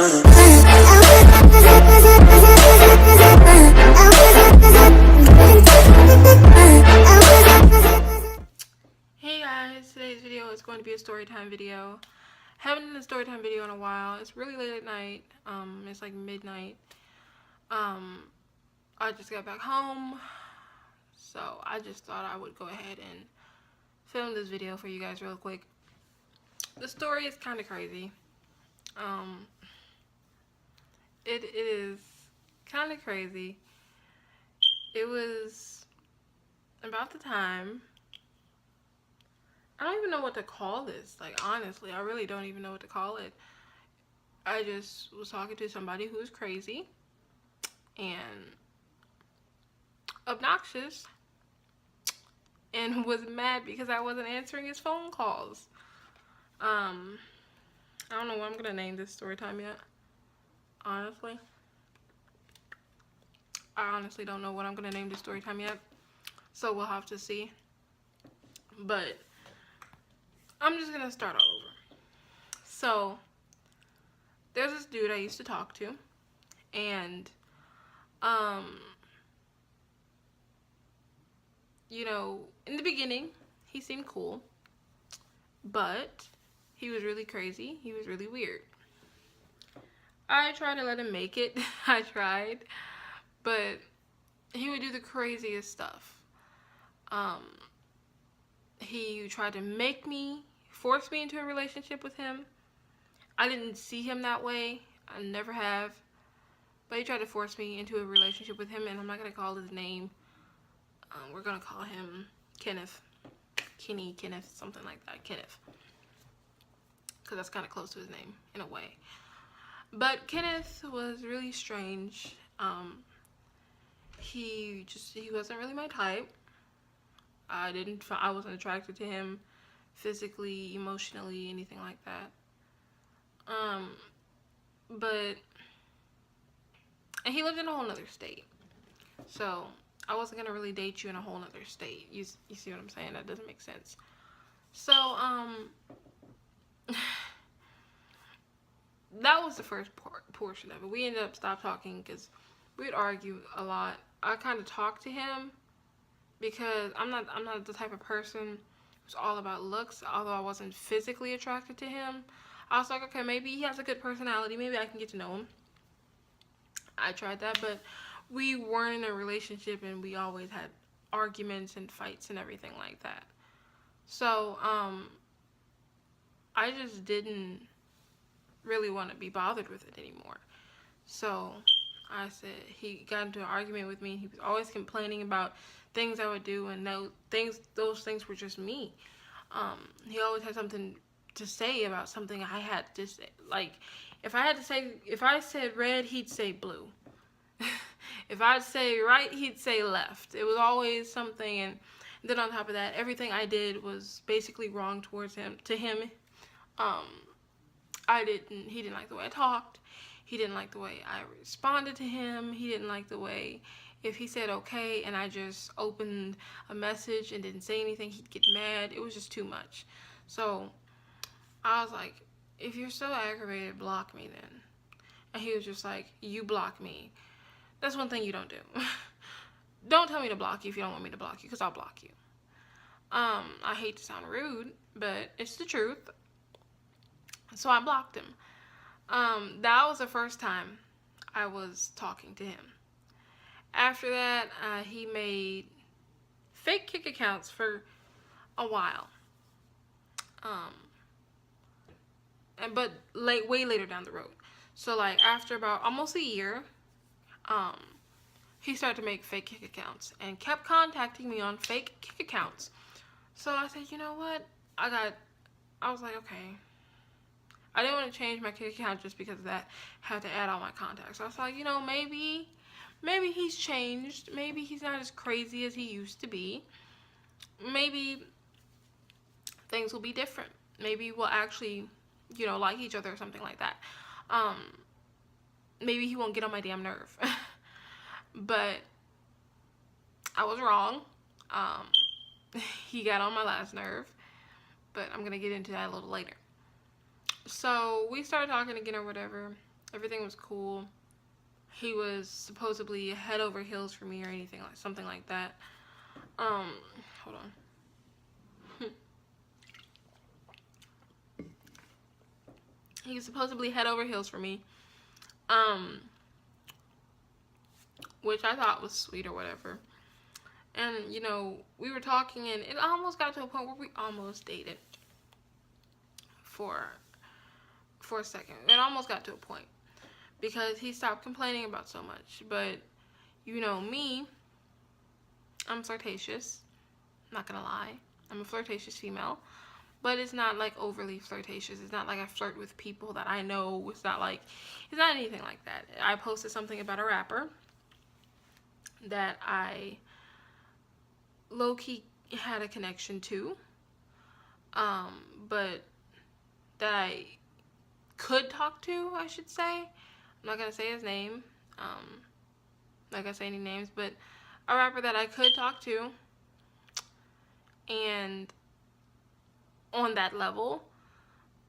Hey guys, today's video is going to be a story time video. Haven't done a story time video in a while. It's really late at night. It's like midnight. I just got back home, so I just thought I would go ahead and film this video for you guys real quick. The story is kind of crazy. It is kind of crazy. It was about the time, I don't even know what to call this. Like, honestly, I really don't even know what to call it. I just was talking to somebody who was crazy and obnoxious and was mad because I wasn't answering his phone calls. I don't know what I'm gonna name this story time yet. Honestly, I honestly don't know what I'm gonna name this story time yet, so we'll have to see. But I'm just gonna start all over. So there's this dude I used to talk to, and you know, in the beginning he seemed cool, but he was really crazy. He was really weird. I tried to let him make it. I tried, but he would do the craziest stuff. He tried to force me into a relationship with him. I didn't see him that way. I never have. But he tried to force me into a relationship with him, and I'm not going to call his name. We're going to call him Kenneth. Kenneth, something like that. Kenneth. Because that's kind of close to his name, in a way. But Kenneth was really strange. He wasn't really my type. I wasn't attracted to him physically, emotionally, anything like that. And he lived in a whole nother state. So I wasn't gonna really date you in a whole nother state. You see what I'm saying? That doesn't make sense. So, that was the first portion of it. We ended up stopped talking because we would argue a lot. I kind of talked to him because I'm not the type of person who's all about looks. Although I wasn't physically attracted to him, I was like, okay, maybe he has a good personality. Maybe I can get to know him. I tried that, but we weren't in a relationship, and we always had arguments and fights and everything like that. So, I just didn't really want to be bothered with it anymore. So I said, he got into an argument with me, and he was always complaining about things I would do, and those things were just me. He always had something to say about something I had to say. Like, if I said red, he'd say blue. If I'd say right, he'd say left. It was always something. And then on top of that, everything I did was basically wrong towards him. To him, he didn't like the way I talked. He didn't like the way I responded to him. He didn't like the way, if he said okay and I just opened a message and didn't say anything, he'd get mad. It was just too much. So I was like, if you're so aggravated, block me then. And he was just like, you block me. That's one thing you don't do. Don't tell me to block you if you don't want me to block you, because I'll block you. I hate to sound rude, but it's the truth. So I blocked him. That was the first time I was talking to him. After that, he made fake Kik accounts for a while. But way later down the road. So like after about almost a year, he started to make fake Kik accounts and kept contacting me on fake Kik accounts. So I said, you know what? I was like, okay. I didn't want to change my Kik account just because of that. I had to add all my contacts. So I was like, you know, maybe he's changed. Maybe he's not as crazy as he used to be. Maybe things will be different. Maybe we'll actually, you know, like each other or something like that. Maybe he won't get on my damn nerve. But I was wrong. He got on my last nerve. But I'm going to get into that a little later. So we started talking again or whatever. Everything was cool. He was supposedly head over heels for me or anything like something like that. Hold on. He was supposedly head over heels for me. Which I thought was sweet or whatever. And, you know, we were talking and it almost got to a point where we almost dated for a second. It almost got to a point because he stopped complaining about so much. But, you know me, I'm flirtatious. I'm not gonna lie. I'm a flirtatious female. But it's not like overly flirtatious. It's not like I flirt with people that I know. It's not anything like that. I posted something about a rapper that I low-key had a connection to, but that I could talk to, I should say. I'm not gonna say his name, not gonna say any names, but a rapper that I could talk to, and on that level,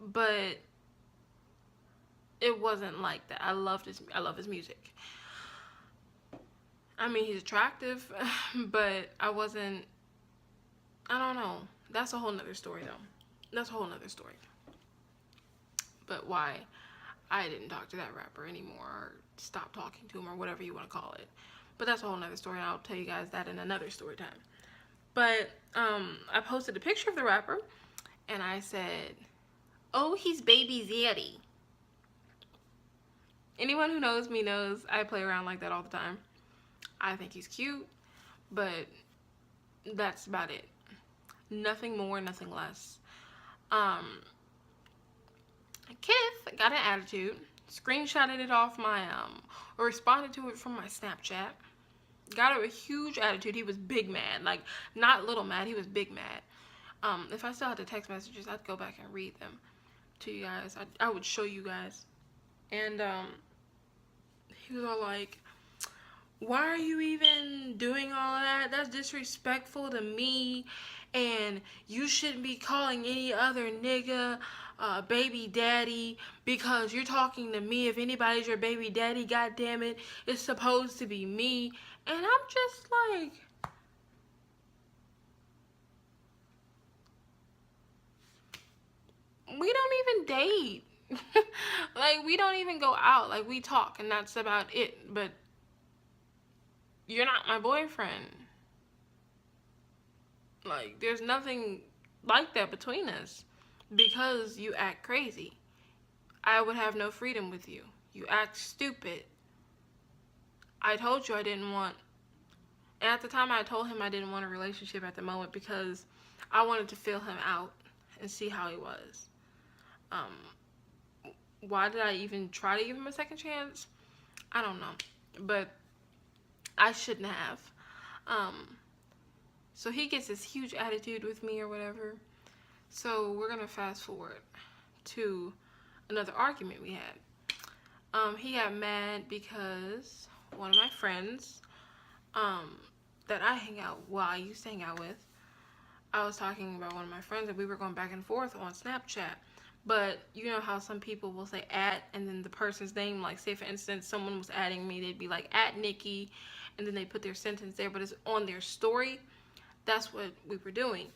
but it wasn't like that. I love his music. I mean, he's attractive, but I don't know. That's a whole nother story, though. That's a whole nother story. But why I didn't talk to that rapper anymore, or stop talking to him, or whatever you want to call it. But that's a whole nother story, and I'll tell you guys that in another story time. But I posted a picture of the rapper, and I said, "Oh, he's baby Zaddy." Anyone who knows me knows I play around like that all the time. I think he's cute, but that's about it. Nothing more, nothing less. Kith got an attitude, screenshotted it off my, or responded to it from my Snapchat. Got a huge attitude. He was big mad. Like, not little mad, he was big mad. If I still had the text messages, I'd go back and read them to you guys. I would show you guys. And, he was all like, "Why are you even doing all of that? That's disrespectful to me, and you shouldn't be calling any other nigga baby daddy because you're talking to me. If anybody's your baby daddy, goddammit, it's supposed to be me." And I'm just like, we don't even date. Like, we don't even go out. Like, we talk, and that's about it. But you're not my boyfriend. Like, there's nothing like that between us because you act crazy. I would have no freedom with you. You act stupid. I told you I didn't want, and at the time I told him I didn't want a relationship at the moment because I wanted to feel him out and see how he was. Why did I even try to give him a second chance? I don't know. But I shouldn't have. So he gets this huge attitude with me or whatever. So we're going to fast forward to another argument we had. He got mad because one of my friends that I I used to hang out with, I was talking about one of my friends and we were going back and forth on Snapchat. But you know how some people will say at and then the person's name, like say for instance someone was adding me, they'd be like at Nikki, and then they put their sentence there, but it's on their story. That's what we were doing.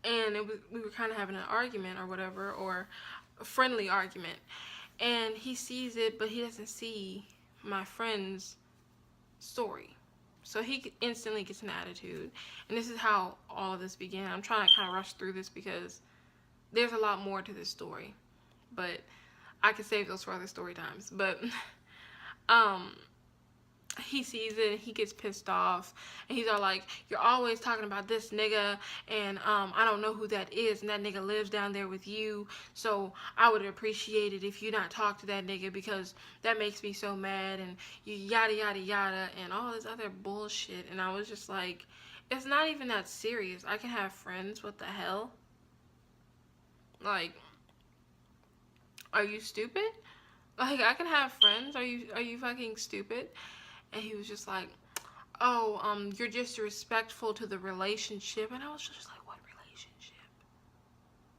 And we were kind of having an argument or whatever, or a friendly argument. And he sees it, but he doesn't see my friend's story. So he instantly gets an attitude. And this is how all of this began. I'm trying to kind of rush through this because there's a lot more to this story. But I could save those for other story times. But he sees it and he gets pissed off, and he's all like, "You're always talking about this nigga, and I don't know who that is, and that nigga lives down there with you, so I would appreciate it if you not talk to that nigga because that makes me so mad," and you yada yada yada and all this other bullshit. And I was just like, it's not even that serious. I can have friends. What the hell? Like, are you stupid? Like, I can have friends. Are you fucking stupid? And he was just like, "Oh, you're disrespectful to the relationship." And I was just like, what relationship?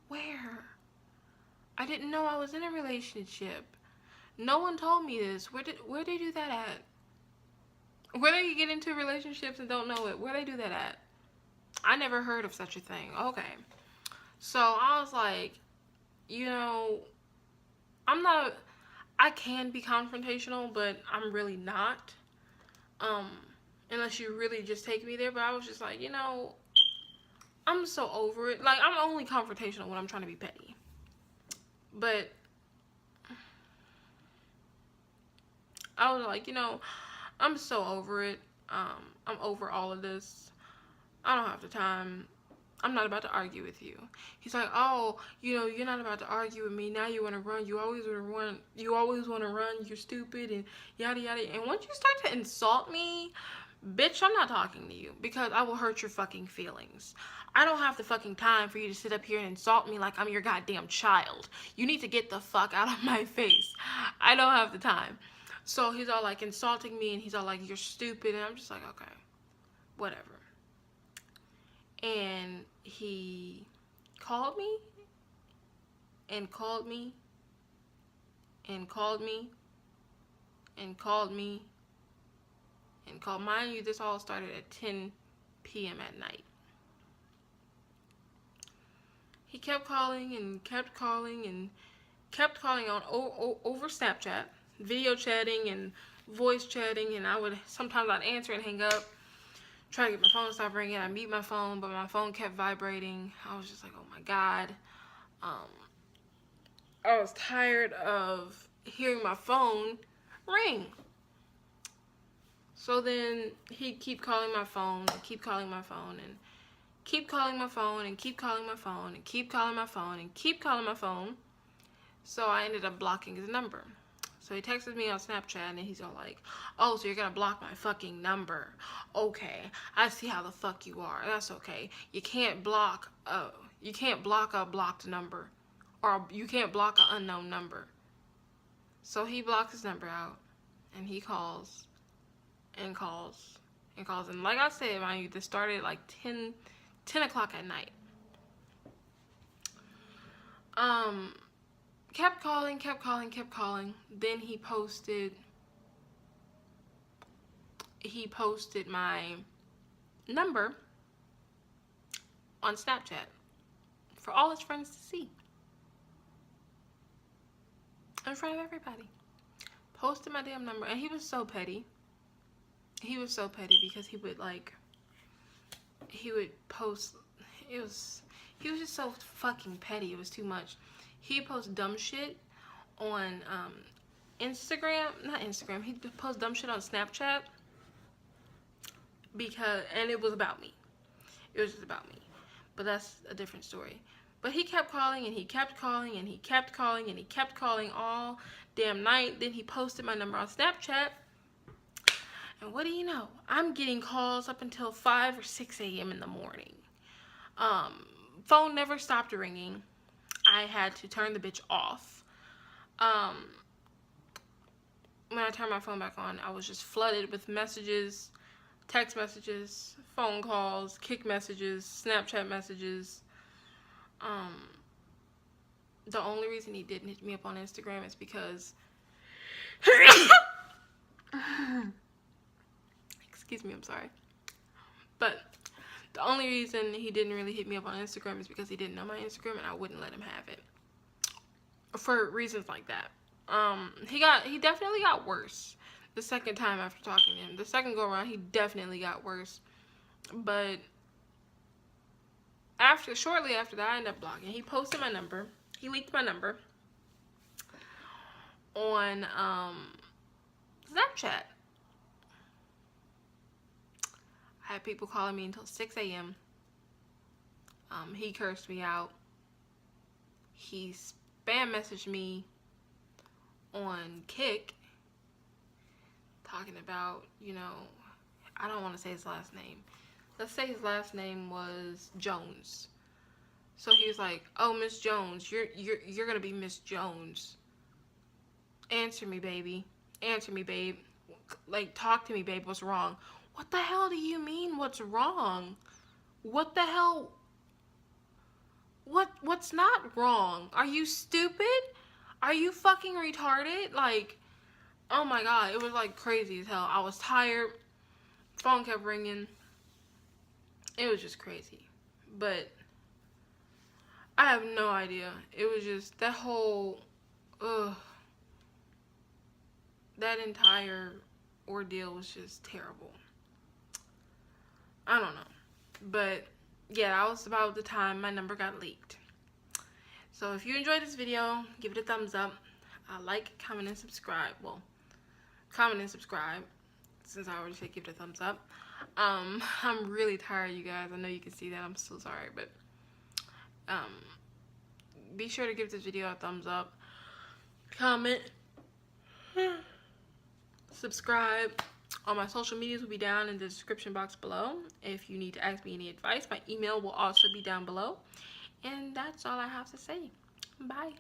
Where? I didn't know I was in a relationship. No one told me this. Where they do that at? Where they get into relationships and don't know it? Where they do that at? I never heard of such a thing. Okay. So I was like, you know, I can be confrontational, but I'm really not. Um, Unless you really just take me there. But I was just like, I'm so over it. Like, I'm only confrontational when I'm trying to be petty. But I was like, I'm so over it. I'm over all of this. I don't have the time. I'm not about to argue with you. He's like, oh, you're not about to argue with me. Now you want to run. You always want to run. You always want to run. You're stupid and yada, yada. And once you start to insult me, bitch, I'm not talking to you because I will hurt your fucking feelings. I don't have the fucking time for you to sit up here and insult me like I'm your goddamn child. You need to get the fuck out of my face. I don't have the time. So he's all like insulting me and he's all like, you're stupid. And I'm just like, okay, whatever. And he called me and called me and called me and called me and called. Mind you, this all started at 10 p.m. at night. He kept calling and kept calling and kept calling on over Snapchat, video chatting and voice chatting, and sometimes I'd answer and hang up. Try to get my phone to stop ringing. I mute my phone, but my phone kept vibrating. I was just like, oh my God. I was tired of hearing my phone ring. So then he'd keep calling my phone and keep calling my phone and keep calling my phone and keep calling my phone and keep calling my phone and keep calling my phone. So I ended up blocking his number. So he texted me on Snapchat and he's all like, oh, so you're gonna block my fucking number. Okay, I see how the fuck you are. That's okay. You can't block a blocked number. Or you can't block an unknown number. So he blocked his number out and he calls and calls and calls. And like I said, mind you, this started at like 10 o'clock at night. Kept calling. Then he posted my number on Snapchat for all his friends to see. In front of everybody. Posted my damn number. And he was so petty. He was so petty because he would post, he was just so fucking petty. It was too much. He post dumb shit on he'd post dumb shit on Snapchat and it was about me. It was just about me. But that's a different story. But he kept calling and he kept calling and he kept calling and he kept calling all damn night. Then he posted my number on Snapchat. And what do you know? I'm getting calls up until 5 or 6 a.m. in the morning. Phone never stopped ringing. I had to turn the bitch off. When I turned my phone back on, I was just flooded with messages, text messages, phone calls, kick messages, Snapchat messages. The only reason he didn't hit me up on Instagram is because excuse me, I'm sorry. But the only reason he didn't really hit me up on Instagram is because he didn't know my Instagram and I wouldn't let him have it. For reasons like that. He definitely got worse the second time after talking to him. The second go around, he definitely got worse. But shortly after that, I ended up blocking. He posted my number. He leaked my number on Snapchat. I had people calling me until 6 a.m. He cursed me out. He spam messaged me on Kick talking about, I don't want to say his last name. Let's say his last name was Jones. So he was like, oh, Miss Jones, you're gonna be Miss Jones. Answer me, baby. Answer me, babe. Like, talk to me, babe. What's wrong? What the hell do you mean, what's wrong? What the hell? What's not wrong? Are you stupid? are you fucking retarded? Like, oh my god, it was like crazy as hell. I was tired. Phone kept ringing. It was just crazy. But I have no idea. It was just that whole, that entire ordeal was just terrible. I don't know. But yeah, that was about the time my number got leaked. So if you enjoyed this video, give it a thumbs up. Like, comment, and subscribe. Well, comment and subscribe, since I already said give it a thumbs up. I'm really tired, you guys. I know you can see that. I'm so sorry, but be sure to give this video a thumbs up, comment, subscribe. All my social medias will be down in the description box below. If you need to ask me any advice, my email will also be down below. And that's all I have to say. Bye.